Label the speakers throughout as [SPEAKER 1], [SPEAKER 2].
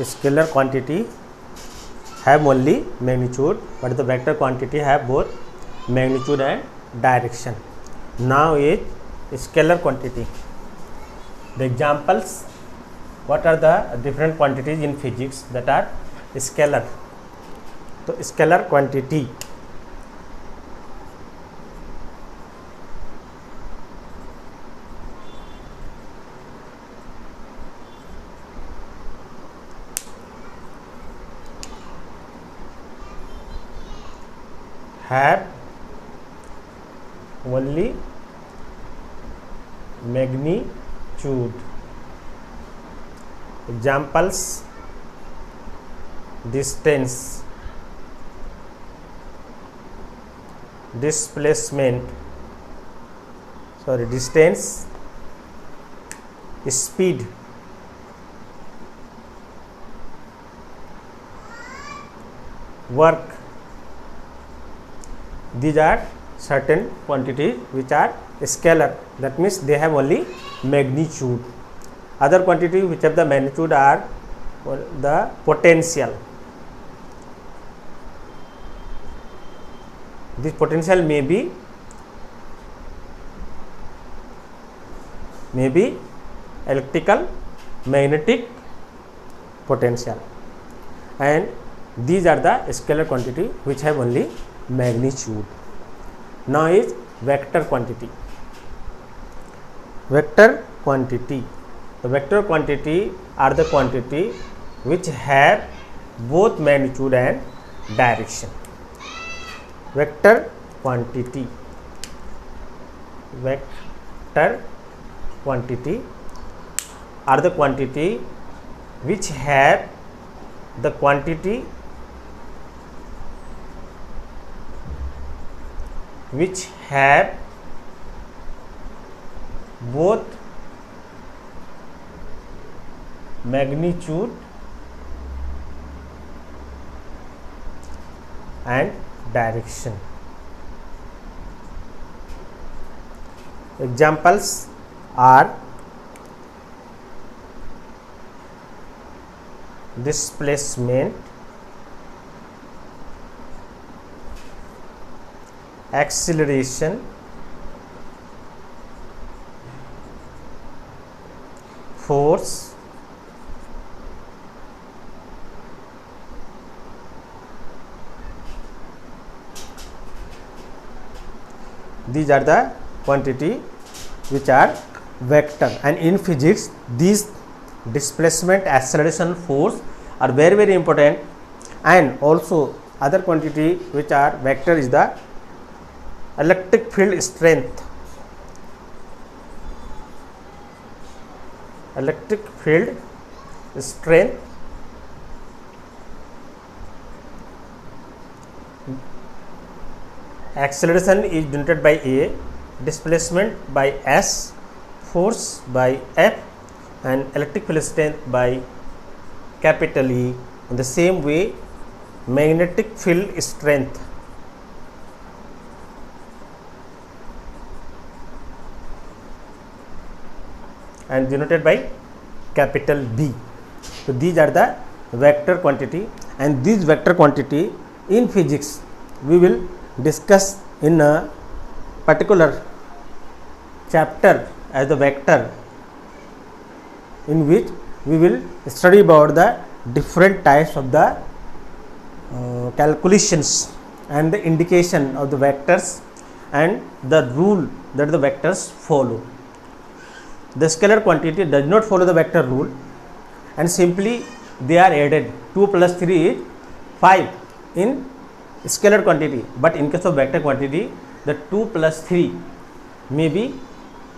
[SPEAKER 1] scalar quantity have only magnitude, but the vector quantity have both magnitude and direction. Now is scalar quantity. The examples, what are the different quantities in physics that are scalar? So scalar quantity have only magnitude. Examples: distance, displacement, distance, speed, work. These are certain quantities which are scalar, that means they have only magnitude. Other quantities which have the magnitude are the potential. This potential may be electrical, magnetic potential, and these are the scalar quantity which have only magnitude. Now is vector quantity. Vector quantity. The vector quantity are the quantity which have both magnitude and direction. Vector quantity. Vector quantity are the quantity which have the quantity which have both magnitude and direction. Examples are displacement, acceleration, force, these are the quantity which are vector. And in physics, these displacement, acceleration, force are very, very important. And also other quantity which are vector is the electric field strength. Electric field strength, acceleration is denoted by A, displacement by S, force by F, and electric field strength by capital E. In the same way, magnetic field strength and denoted by capital B. So these are the vector quantity, and these vector quantity in physics we will discuss in a particular chapter as the vector, in which we will study about the different types of the calculations and the indication of the vectors and the rule that the vectors follow. The scalar quantity does not follow the vector rule, and simply they are added. 2 plus 3 is 5 in scalar quantity, but in case of vector quantity, the 2 plus 3 may be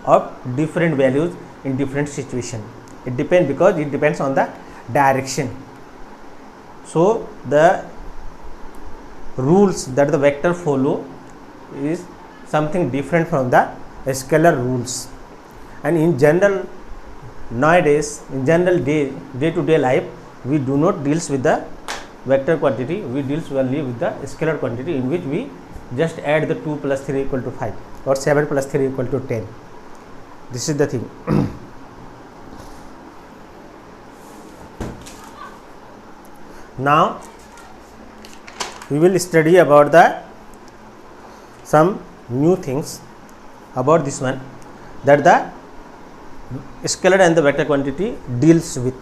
[SPEAKER 1] of different values in different situation. It depends, because it depends on the direction. So the rules that the vector follow is something different from the scalar rules. And in general, nowadays, in general day-to-day life, we do not deals with the vector quantity, we deals only with the scalar quantity, in which we just add the 2 plus 3 equal to 5 or 7 plus 3 equal to 10. This is the thing. Now we will study about the some new things about this one, that the scalar and the vector quantity deals with,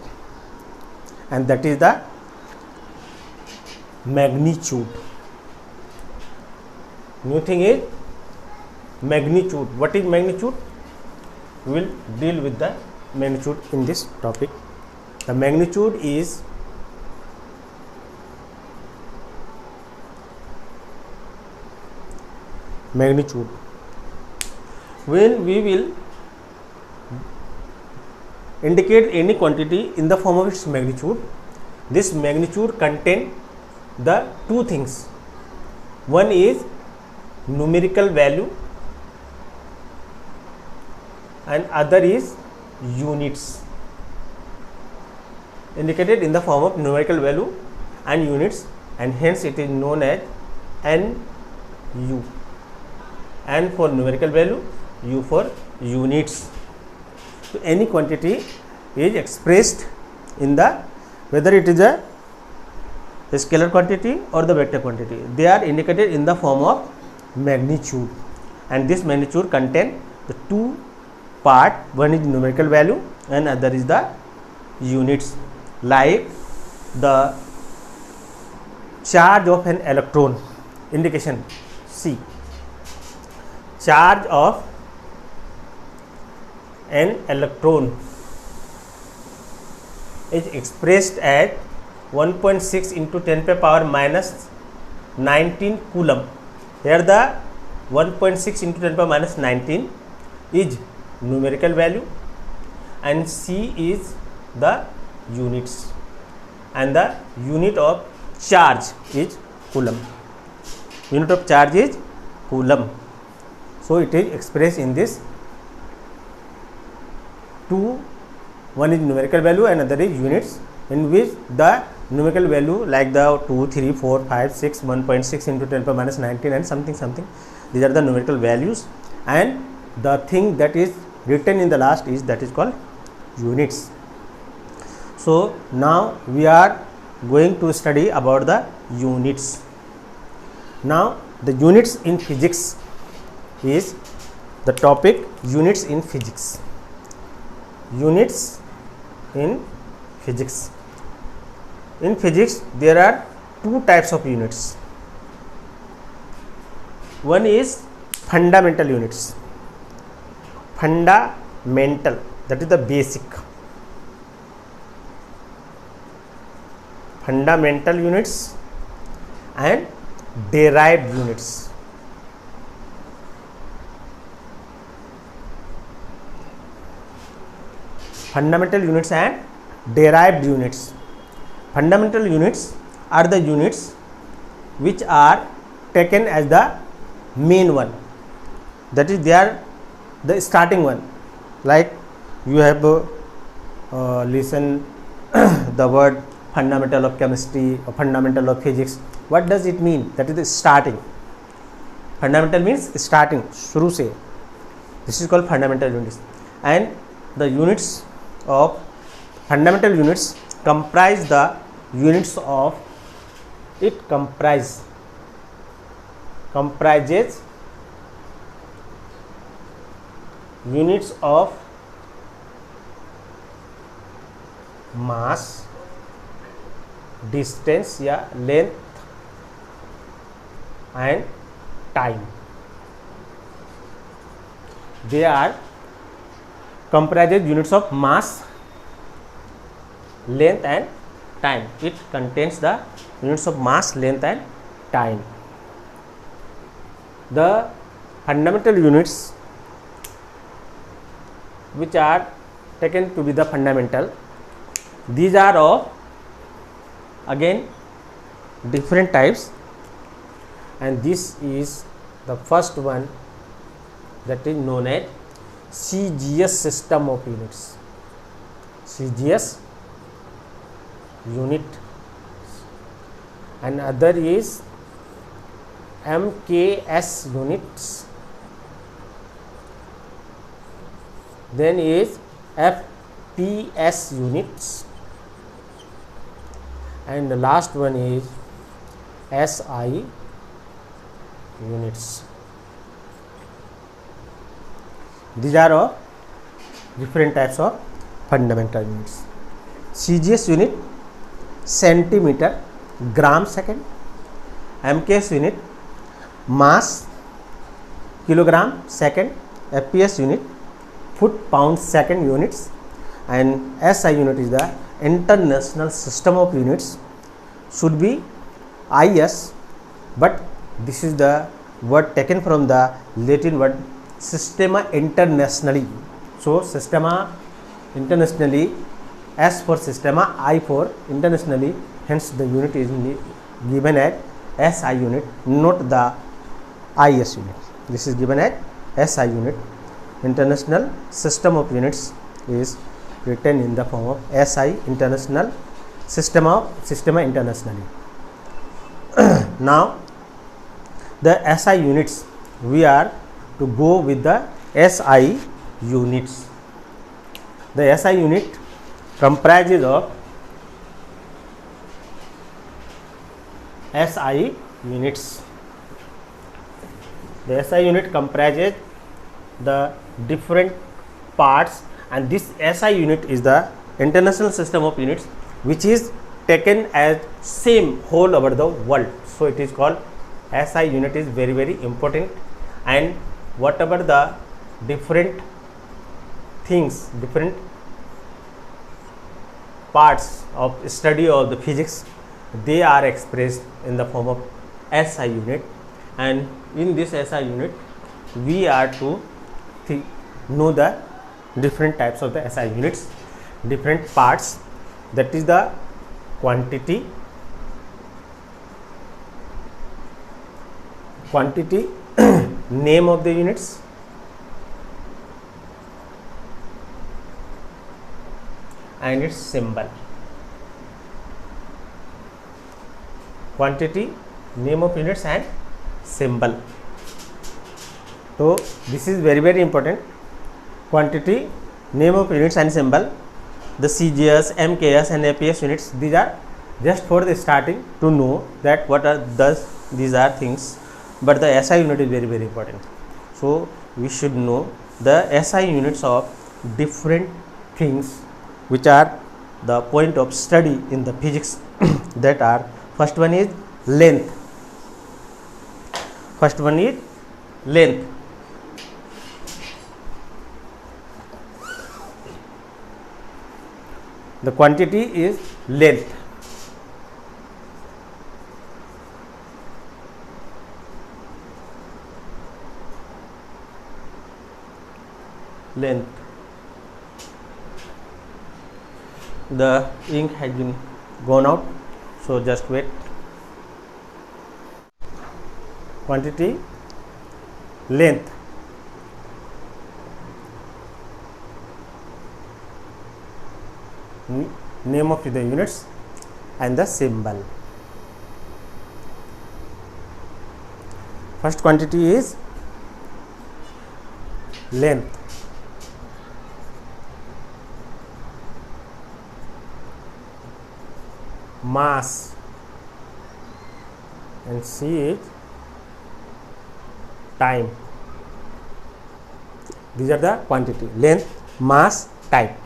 [SPEAKER 1] and that is the magnitude. New thing is magnitude. What is magnitude? We will deal with the magnitude in this topic. The magnitude is magnitude. When we will indicate any quantity in the form of its magnitude, this magnitude contain the two things. One is numerical value and other is units, indicated in the form of numerical value and units, and hence it is known as NU. N for numerical value, U for units. So any quantity is expressed in the, whether it is a scalar quantity or the vector quantity, they are indicated in the form of magnitude, and this magnitude contain the two part. One is numerical value and other is the units, like the charge of an electron. Indication C. Charge of an electron is expressed at 1.6 into 10 power minus 19 coulomb. Here the 1.6 into 10 power minus 19 is numerical value and C is the units, and the unit of charge is coulomb. Unit of charge is coulomb. So it is expressed in this two, one is numerical value and other is units, in which the numerical value like the 2, 3, 4, 5, 6, 1.6 into 10 power minus 19 and something, these are the numerical values, and the thing that is written in the last is, that is called units. So now we are going to study about the units. Now the units in physics is the topic, units in physics. Units in physics. In physics there are two types of units. One is fundamental units. Fundamental, that is the basic. Fundamental units and derived units. Fundamental units and derived units. Fundamental units are the units which are taken as the main one, that is they are the starting one. Like you have listened the word fundamental of chemistry or fundamental of physics. What does it mean? That is the starting. Fundamental means starting, shuru se. This is called fundamental units, and the units of fundamental units comprise the units of, it comprises units of mass, distance या length and time. They are comprises units of mass, length and time. It contains the units of mass, length and time. The fundamental units which are taken to be the fundamental, these are of again different types, and this is the first one, that is known as CGS system of units. CGS unit, and other is MKS units, then is FPS units, and the last one is SI units. These are all different types of fundamental units. CGS unit centimeter gram second, MKS unit mass kilogram second, FPS unit foot pound second units, and SI unit is the international system of units. Should be IS, but this is the word taken from the Latin word Systema Internationali. So Systema Internationali, S for Systema, I for Internationally, hence the unit is given as SI unit, not the IS unit. This is given as SI unit. International system of units is written in the form of SI, International Systema Internationally. Now the SI units, we are to go with the SI units. The SI unit comprises of SI units. The SI unit comprises the different parts, and this SI unit is the international system of units, which is taken as same whole over the world. So it is called SI unit, is very very important, and whatever the different things, different parts of study of the physics, they are expressed in the form of SI unit. And in this SI unit we are to know the different types of the SI units, different parts, that is the quantity, name of the units, and its symbol. Quantity, name of units, and symbol. So this is very very important. Quantity, name of units, and symbol. The CGS, MKS, and APS units, these are just for the starting to know that what are these are things, but the SI unit is very very important. So we should know the SI units of different things which are the point of study in the physics. That are, first one is length. The quantity is length. The ink has been gone out, so just wait. Quantity, length. Name of the units and the symbol. First quantity is length. Mass, and C is time. These are the quantity: length, mass, time.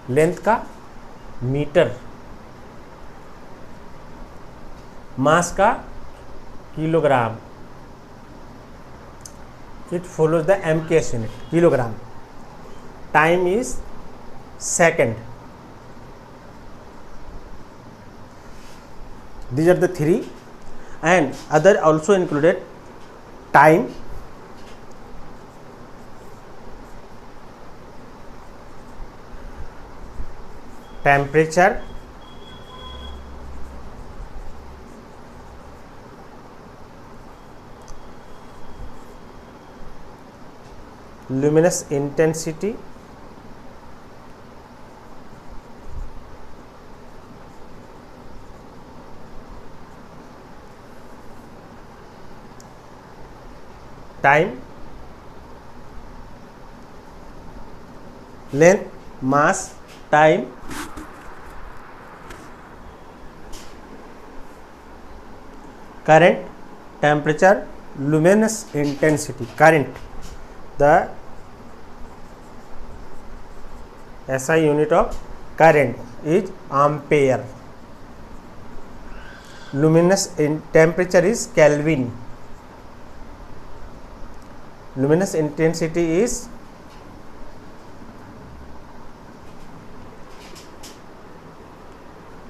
[SPEAKER 1] Length का metre, मास का kilogram. It follows the MKS unit, kilogram. Time is second. These are the three, and other also included: time, temperature, luminous intensity, time, length, mass, time, current, temperature, luminous intensity. Current, the SI unit of current is ampere. Luminous temperature is Kelvin. Luminous intensity is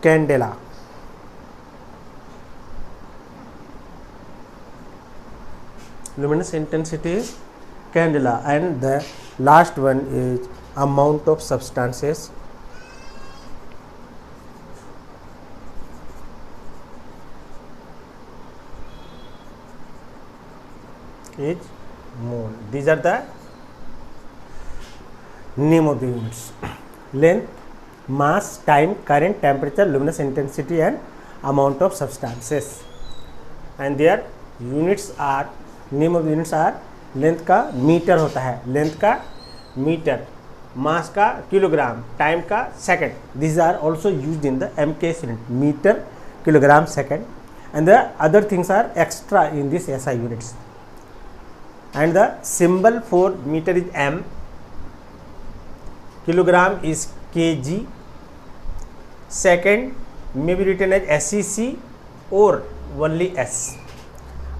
[SPEAKER 1] candela. Luminous intensity is candela. And the last one is amount of substances. Is mole. These are the name of the units: length, mass, time, current, temperature, luminous intensity and amount of substances. And their units are, name of the units are, length का metre होता है, length का metre, मास का kilogram, time का second. These are also used in the MKS unit, meter, kilogram, second, and the other things are extra in this SI units. And the symbol for meter is M, kilogram is kg, second may be written as SEC or only S.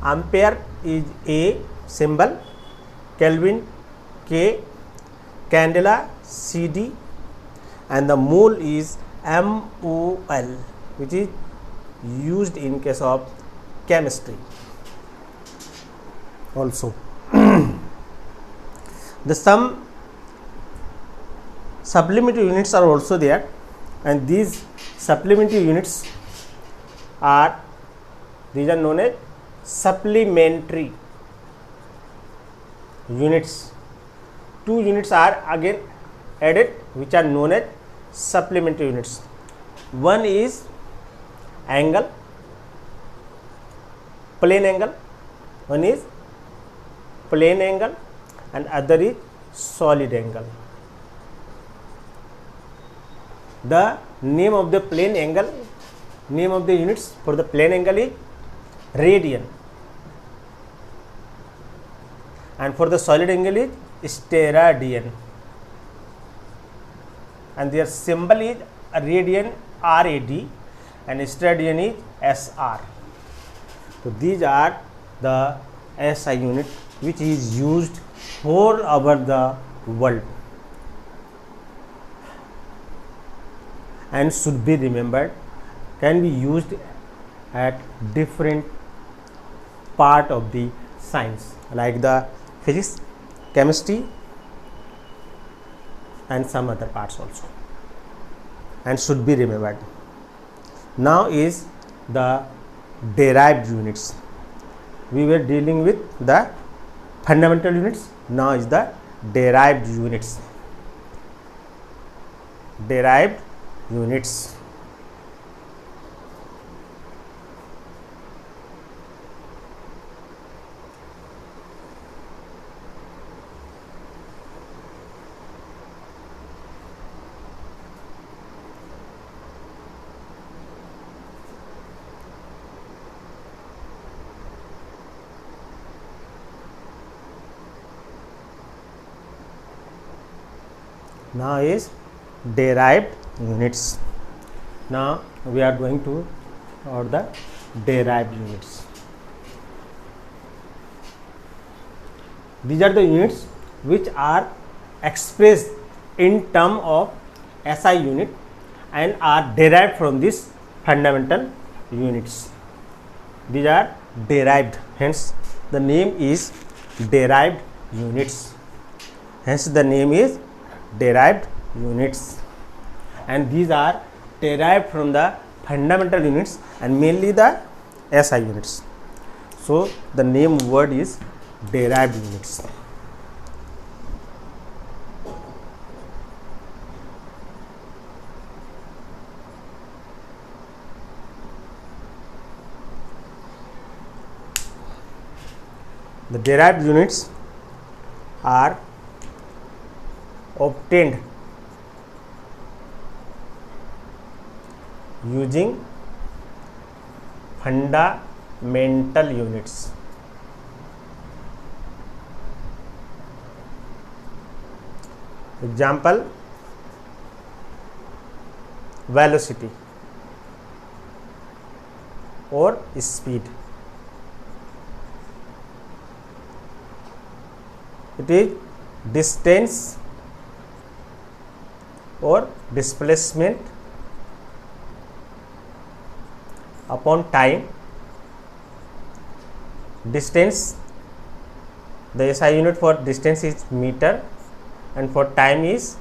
[SPEAKER 1] Ampere is A symbol, Kelvin K, candela CD, and the mole is MOL, which is used in case of chemistry also. The some supplementary units are also there, and these supplementary units are, these are known as supplementary units. Two units are again added which are known as supplementary units. One is angle, plane angle, one is plane angle and other is solid angle. The name of the plane angle, name of the units for the plane angle is radian, and for the solid angle is steradian, and their symbol is radian RAD and steradian is SR. So these are the SI unit which is used all over the world and should be remembered, can be used at different part of the science like the physics, chemistry and some other parts also, and should be remembered. Now is the derived units. We were dealing with the fundamental units, now is the derived units. Derived units. Now is derived units. Now we are going to or the derived units. These are the units which are expressed in term of SI unit and are derived from this fundamental units. These are derived, hence the name is derived units. Hence the name is derived units, and these are derived from the fundamental units and mainly the SI units. So the name word is derived units. The derived units are obtained using fundamental mental units. Example, velocity or speed. It is distance or displacement upon time. Distance, the SI unit for distance is meter and for time is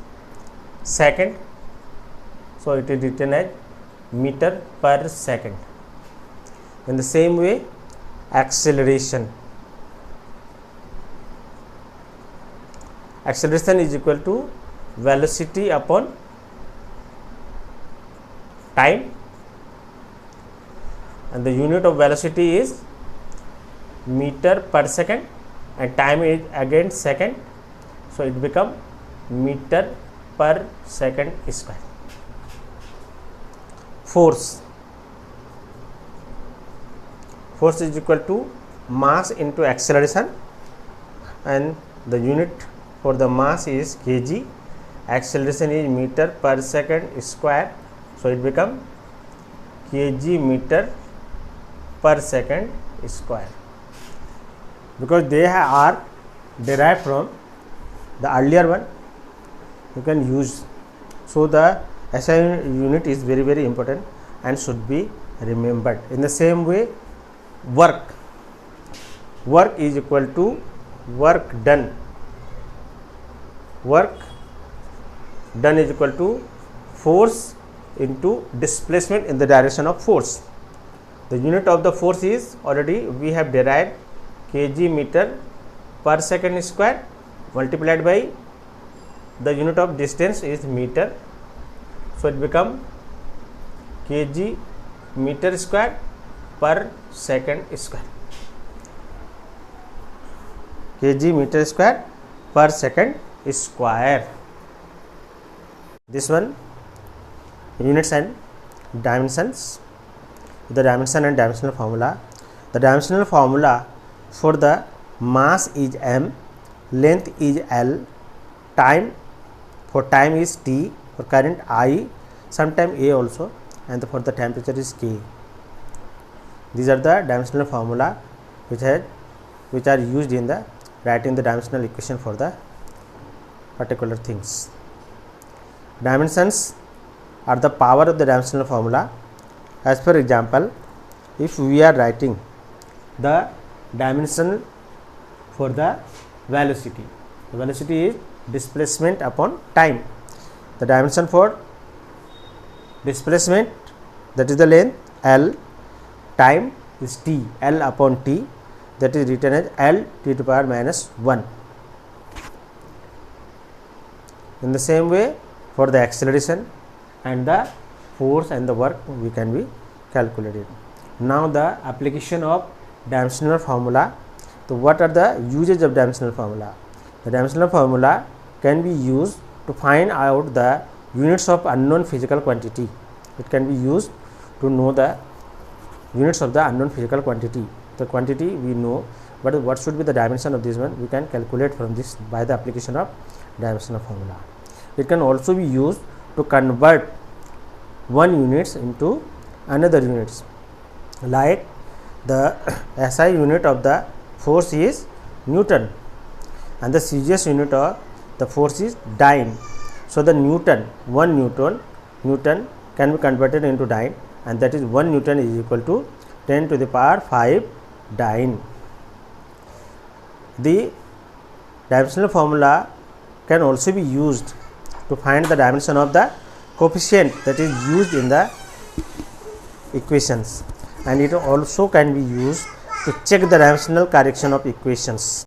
[SPEAKER 1] second, so it is written as meter per second. In the same way, acceleration. Acceleration is equal to velocity upon time, and the unit of velocity is meter per second and time is again second, so it become meter per second square. Force. Force is equal to mass into acceleration, and the unit for the mass is kg, acceleration is meter per second square, so it become kg meter per second square. Because they are derived from the earlier one, you can use. So the SI unit is very, very important and should be remembered. In the same way, work. Work is equal to work done. Work done is equal to force into displacement in the direction of force. The unit of the force is already we have derived kg meter per second square multiplied by the unit of distance is meter, so it become kg meter square per second square. Kg meter square per second square. This one, units and dimensions. The dimension and dimensional formula. The dimensional formula for the mass is m, length is l, time for time is t, for current I, sometime a also, and for the temperature is k. These are the dimensional formula which are used in the writing the dimensional equation for the particular things. Dimensions are the power of the dimensional formula. As per example, if we are writing the dimension for the velocity, the velocity is displacement upon time. The dimension for displacement, that is the length l, time is t, l upon t, that is written as l t to the power minus 1. In the same way, for the acceleration and the force and the work we can be calculated. Now the application of dimensional formula. So what are the uses of dimensional formula? The dimensional formula can be used to find out the units of unknown physical quantity. It can be used to know the units of the unknown physical quantity. The quantity we know, but what should be the dimension of this one, we can calculate from this by the application of dimensional formula. It can also be used to convert one units into another units, like the SI unit of the force is Newton and the CGS unit of the force is dyne. So the Newton, 1 Newton can be converted into dyne, and that is 1 Newton is equal to 10 to the power 5 dyne. The dimensional formula can also be used to find the dimension of the coefficient that is used in the equations, and it also can be used to check the dimensional correction of equations.